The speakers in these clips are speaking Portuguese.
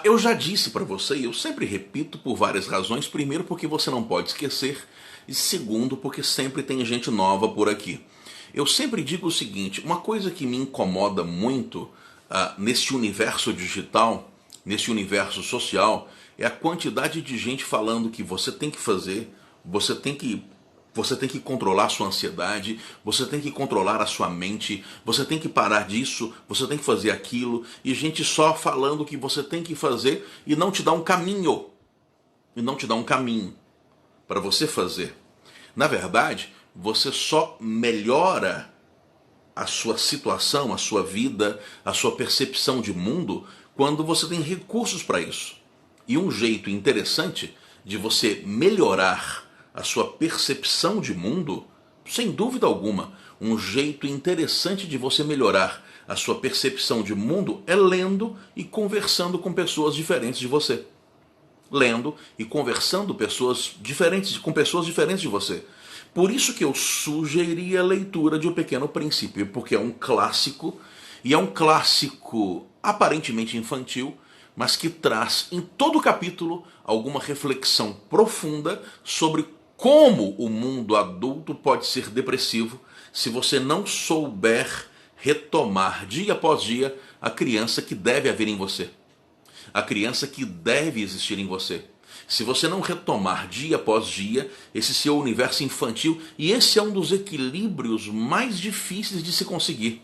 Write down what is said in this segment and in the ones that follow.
Eu já disse para você, e eu sempre repito por várias razões. Primeiro, porque você não pode esquecer. E segundo, porque sempre tem gente nova por aqui. Eu sempre digo o seguinte, uma coisa que me incomoda muito nesse universo digital, nesse universo social, é a quantidade de gente falando que você tem que fazer, você tem que controlar a sua ansiedade, você tem que controlar a sua mente, você tem que parar disso, você tem que fazer aquilo, e gente só falando que você tem que fazer e não te dá um caminho. E não te dá um caminho para você fazer. Na verdade, você só melhora a sua situação, a sua vida, a sua percepção de mundo quando você tem recursos para isso. E um jeito interessante de você melhorar a sua percepção de mundo, sem dúvida alguma, um jeito interessante de você melhorar a sua percepção de mundo é lendo e conversando com pessoas diferentes de você. Lendo e conversando com pessoas diferentes de você. Por isso que eu sugeri a leitura de O Pequeno Príncipe, porque é um clássico, e é um clássico aparentemente infantil, mas que traz em todo o capítulo alguma reflexão profunda sobre como o mundo adulto pode ser depressivo se você não souber retomar dia após dia a criança que deve haver em você. A criança que deve existir em você. Se você não retomar dia após dia esse seu universo infantil, e esse é um dos equilíbrios mais difíceis de se conseguir.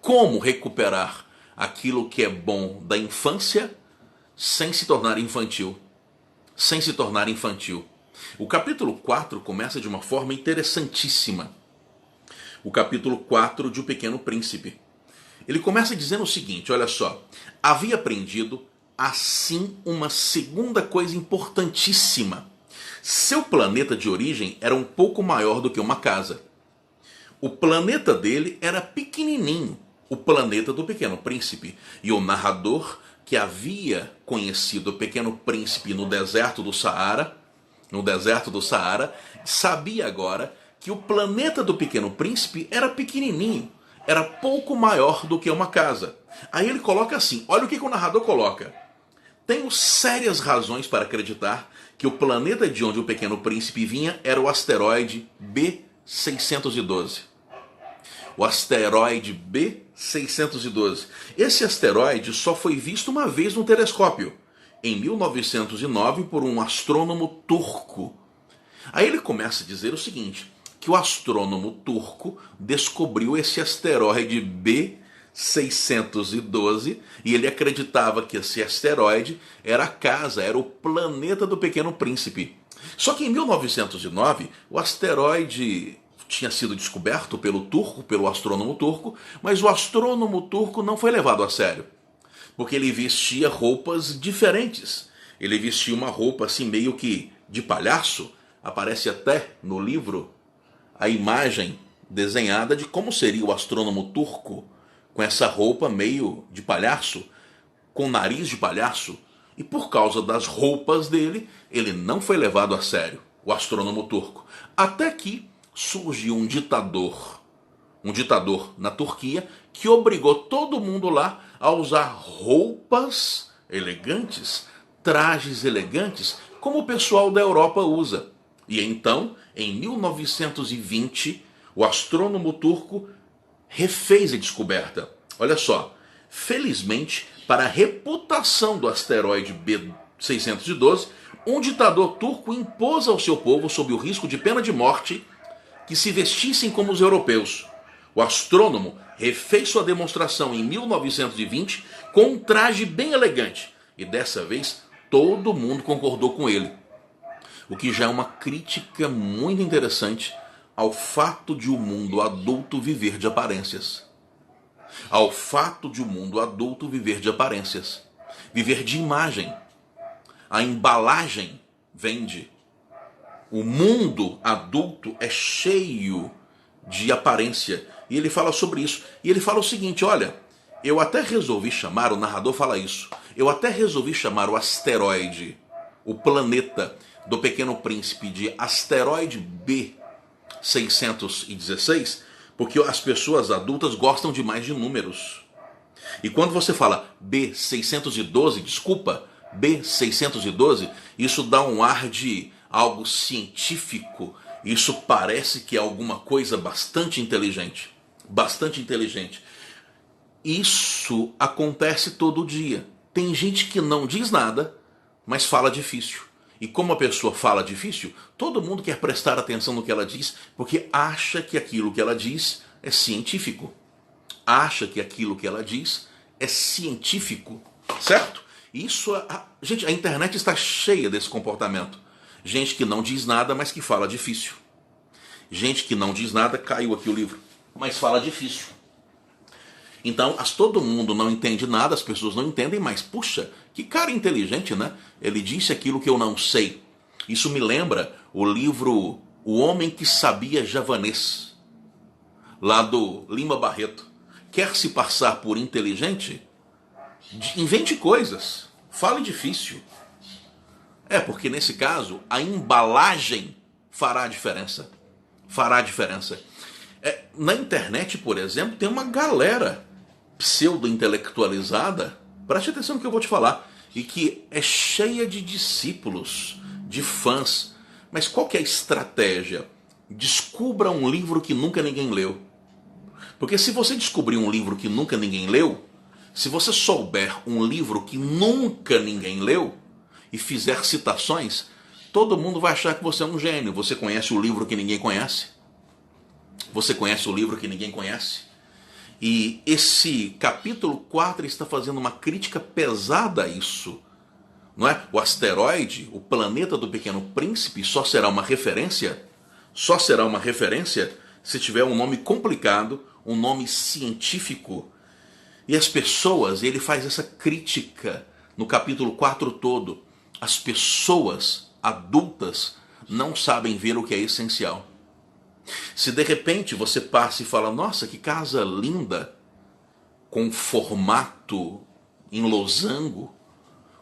Como recuperar aquilo que é bom da infância sem se tornar infantil? Sem se tornar infantil. O capítulo 4 começa de uma forma interessantíssima. O capítulo 4 de O Pequeno Príncipe. Ele começa dizendo o seguinte, olha só. Havia aprendido assim uma segunda coisa importantíssima. Seu planeta de origem era um pouco maior do que uma casa. O planeta dele era pequenininho, o planeta do Pequeno Príncipe. E o narrador, que havia conhecido o Pequeno Príncipe no deserto do Saara, sabia agora que o planeta do Pequeno Príncipe era pequenininho, era pouco maior do que uma casa. Aí ele coloca assim, olha o que o narrador coloca. Tenho sérias razões para acreditar que o planeta de onde o Pequeno Príncipe vinha era o asteroide B612. O asteroide B612. Esse asteroide só foi visto uma vez no telescópio, em 1909, por um astrônomo turco. Aí ele começa a dizer o seguinte, que o astrônomo turco descobriu esse asteroide B612 e ele acreditava que esse asteroide era a casa, era o planeta do Pequeno Príncipe. Só que em 1909 o asteroide tinha sido descoberto pelo astrônomo turco, mas o astrônomo turco não foi levado a sério, porque ele vestia roupas diferentes. Ele vestia uma roupa assim meio que de palhaço, aparece até no livro a imagem desenhada de como seria o astrônomo turco com essa roupa meio de palhaço, com nariz de palhaço, e por causa das roupas dele, ele não foi levado a sério, o astrônomo turco. Até que surgiu um ditador na Turquia, que obrigou todo mundo lá a usar roupas elegantes, trajes elegantes, como o pessoal da Europa usa. E então, em 1920, o astrônomo turco refez a descoberta. Olha só, felizmente, para a reputação do asteroide B612, um ditador turco impôs ao seu povo, sob o risco de pena de morte, que se vestissem como os europeus. O astrônomo refez sua demonstração em 1920 com um traje bem elegante. E dessa vez, todo mundo concordou com ele. O que já é uma crítica muito interessante ao fato de o mundo adulto viver de aparências. Ao fato de o mundo adulto viver de aparências. Viver de imagem. A embalagem vende. O mundo adulto é cheio de aparência. E ele fala sobre isso. E ele fala o seguinte, olha, eu até resolvi chamar, o narrador fala isso, eu até resolvi chamar o asteroide, o planeta do Pequeno Príncipe, de asteroide B616, porque as pessoas adultas gostam demais de números. E quando você fala B612, desculpa, B612, isso dá um ar de algo científico, isso parece que é alguma coisa bastante inteligente. Bastante inteligente. Isso acontece todo dia. Tem gente que não diz nada, mas fala difícil. E como a pessoa fala difícil, todo mundo quer prestar atenção no que ela diz, porque acha que aquilo que ela diz é científico. Acha que aquilo que ela diz é científico, certo? Isso, gente, a internet está cheia desse comportamento. Gente que não diz nada, mas que fala difícil. Gente que não diz nada, caiu aqui o livro, mas fala difícil. Então, todo mundo não entende nada, as pessoas não entendem, mas puxa, que cara inteligente, né? Ele disse aquilo que eu não sei. Isso me lembra o livro O Homem que Sabia Javanês, lá do Lima Barreto. Quer se passar por inteligente? Invente coisas, fale difícil. Porque nesse caso, a embalagem fará a diferença. Fará a diferença. Na internet, por exemplo, tem uma galera pseudo-intelectualizada, preste atenção no que eu vou te falar, e que é cheia de discípulos, de fãs. Mas qual que é a estratégia? Descubra um livro que nunca ninguém leu. Porque se você descobrir um livro que nunca ninguém leu, se você souber um livro que nunca ninguém leu e fizer citações, todo mundo vai achar que você é um gênio. Você conhece o livro que ninguém conhece? Você conhece o livro que ninguém conhece? E esse capítulo 4 está fazendo uma crítica pesada a isso. Não é? O asteroide, o planeta do Pequeno Príncipe, só será uma referência se tiver um nome complicado, um nome científico. E as pessoas, ele faz essa crítica no capítulo 4 todo. As pessoas adultas não sabem ver o que é essencial. Se de repente você passa e fala, nossa, que casa linda, com formato em losango,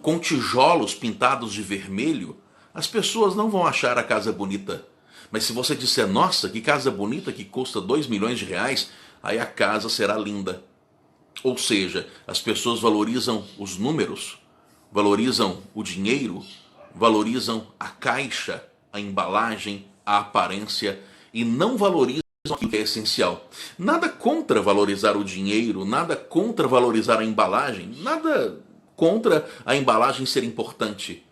com tijolos pintados de vermelho, as pessoas não vão achar a casa bonita. Mas se você disser, nossa, que casa bonita que custa 2 milhões de reais, aí a casa será linda. Ou seja, as pessoas valorizam os números, valorizam o dinheiro, valorizam a caixa, a embalagem, a aparência, e não valorizam aquilo que é essencial. Nada contra valorizar o dinheiro, nada contra valorizar a embalagem, nada contra a embalagem ser importante.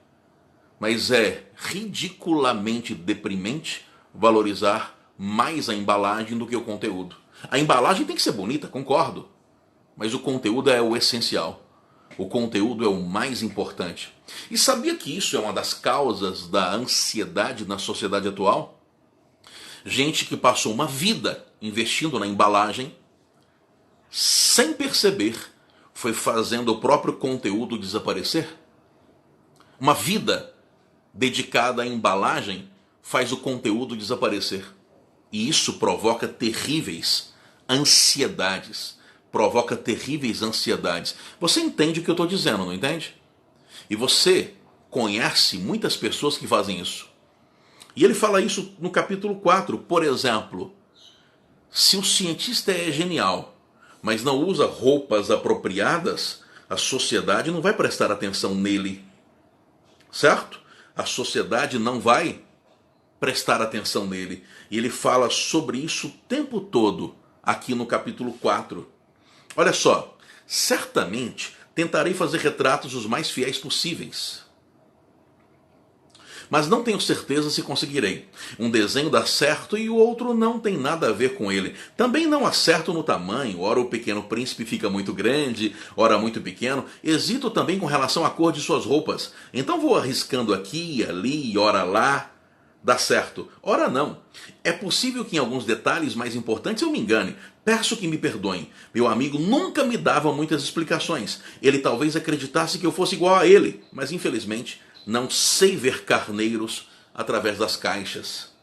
Mas é ridiculamente deprimente valorizar mais a embalagem do que o conteúdo. A embalagem tem que ser bonita, concordo, mas o conteúdo é o essencial. O conteúdo é o mais importante. E sabia que isso é uma das causas da ansiedade na sociedade atual? Gente que passou uma vida investindo na embalagem, sem perceber, foi fazendo o próprio conteúdo desaparecer. Uma vida dedicada à embalagem faz o conteúdo desaparecer. E isso provoca terríveis ansiedades. Provoca terríveis ansiedades. Você entende o que eu estou dizendo, não entende? E você conhece muitas pessoas que fazem isso. E ele fala isso no capítulo 4, por exemplo. Se o cientista é genial, mas não usa roupas apropriadas, a sociedade não vai prestar atenção nele. Certo? A sociedade não vai prestar atenção nele. E ele fala sobre isso o tempo todo, aqui no capítulo 4. Olha só, certamente tentarei fazer retratos os mais fiéis possíveis, mas não tenho certeza se conseguirei. Um desenho dá certo e o outro não tem nada a ver com ele. Também não acerto no tamanho, ora o Pequeno Príncipe fica muito grande, ora muito pequeno. Hesito também com relação à cor de suas roupas. Então vou arriscando aqui, ali, ora lá. Dá certo. Ora não. É possível que em alguns detalhes mais importantes eu me engane. Peço que me perdoem. Meu amigo nunca me dava muitas explicações. Ele talvez acreditasse que eu fosse igual a ele, mas infelizmente não sei ver carneiros através das caixas.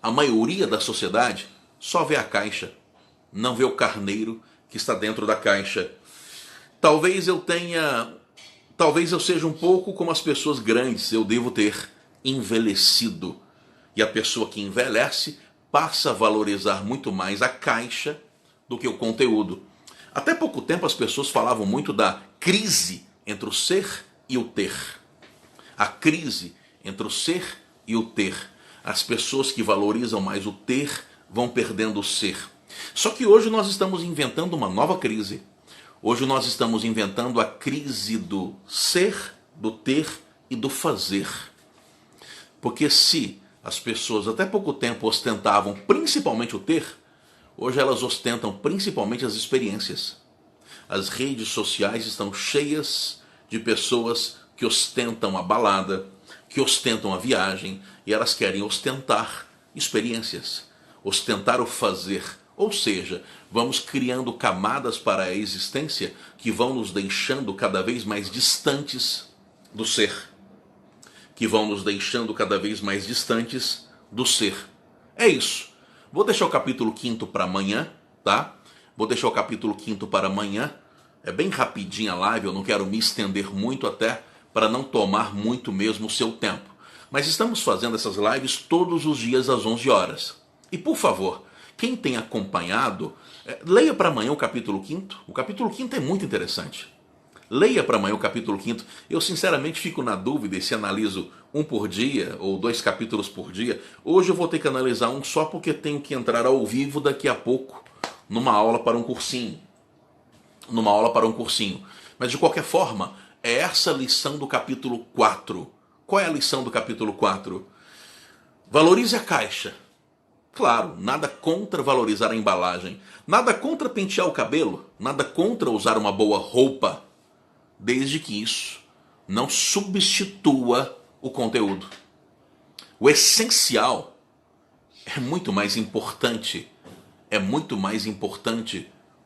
A maioria da sociedade só vê a caixa, não vê o carneiro que está dentro da caixa. Talvez eu seja um pouco como as pessoas grandes, eu devo ter envelhecido. E a pessoa que envelhece passa a valorizar muito mais a caixa do que o conteúdo. Até pouco tempo as pessoas falavam muito da crise entre o ser e o ter. A crise entre o ser e o ter. As pessoas que valorizam mais o ter vão perdendo o ser. Só que hoje nós estamos inventando uma nova crise. Hoje nós estamos inventando a crise do ser, do ter e do fazer. Porque se as pessoas até pouco tempo ostentavam principalmente o ter, hoje elas ostentam principalmente as experiências. As redes sociais estão cheias de pessoas que ostentam a balada, que ostentam a viagem, e elas querem ostentar experiências, ostentar o fazer. Ou seja, vamos criando camadas para a existência que vão nos deixando cada vez mais distantes do ser. Que vão nos deixando cada vez mais distantes do ser. É isso. Vou deixar o capítulo 5º para amanhã, tá? Vou deixar o capítulo 5º para amanhã. É bem rapidinha a live, eu não quero me estender muito até para não tomar muito mesmo o seu tempo. Mas estamos fazendo essas lives todos os dias às 11 horas. E por favor, quem tem acompanhado, leia para amanhã o capítulo 5º. O capítulo 5º é muito interessante. Leia para amanhã o capítulo 5º. Eu sinceramente fico na dúvida se analiso um por dia ou 2 capítulos por dia. Hoje eu vou ter que analisar um só porque tenho que entrar ao vivo daqui a pouco numa aula para um cursinho. Mas de qualquer forma, é essa a lição do capítulo 4. Qual é a lição do capítulo 4? Valorize a caixa. Claro, nada contra valorizar a embalagem. Nada contra pentear o cabelo. Nada contra usar uma boa roupa. Desde que isso não substitua o conteúdo. O essencial é muito mais importante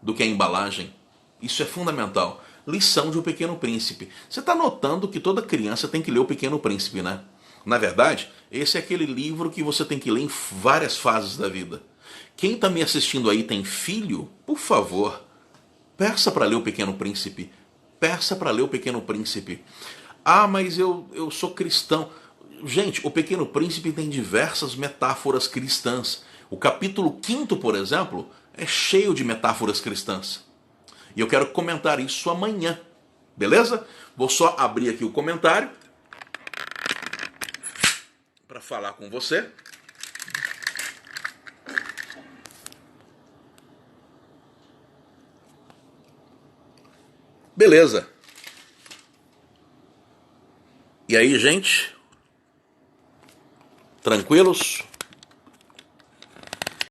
do que a embalagem. Isso é fundamental. Lição de O Pequeno Príncipe. Você está notando que toda criança tem que ler O Pequeno Príncipe, né? Na verdade, esse é aquele livro que você tem que ler em várias fases da vida. Quem está me assistindo aí tem filho? Por favor, peça para ler O Pequeno Príncipe. Peça para ler O Pequeno Príncipe. Ah, mas eu sou cristão. Gente, O Pequeno Príncipe tem diversas metáforas cristãs. O capítulo 5º, por exemplo, é cheio de metáforas cristãs. E eu quero comentar isso amanhã. Beleza? Vou só abrir aqui o comentário para falar com você. Beleza. E aí, gente? Tranquilos?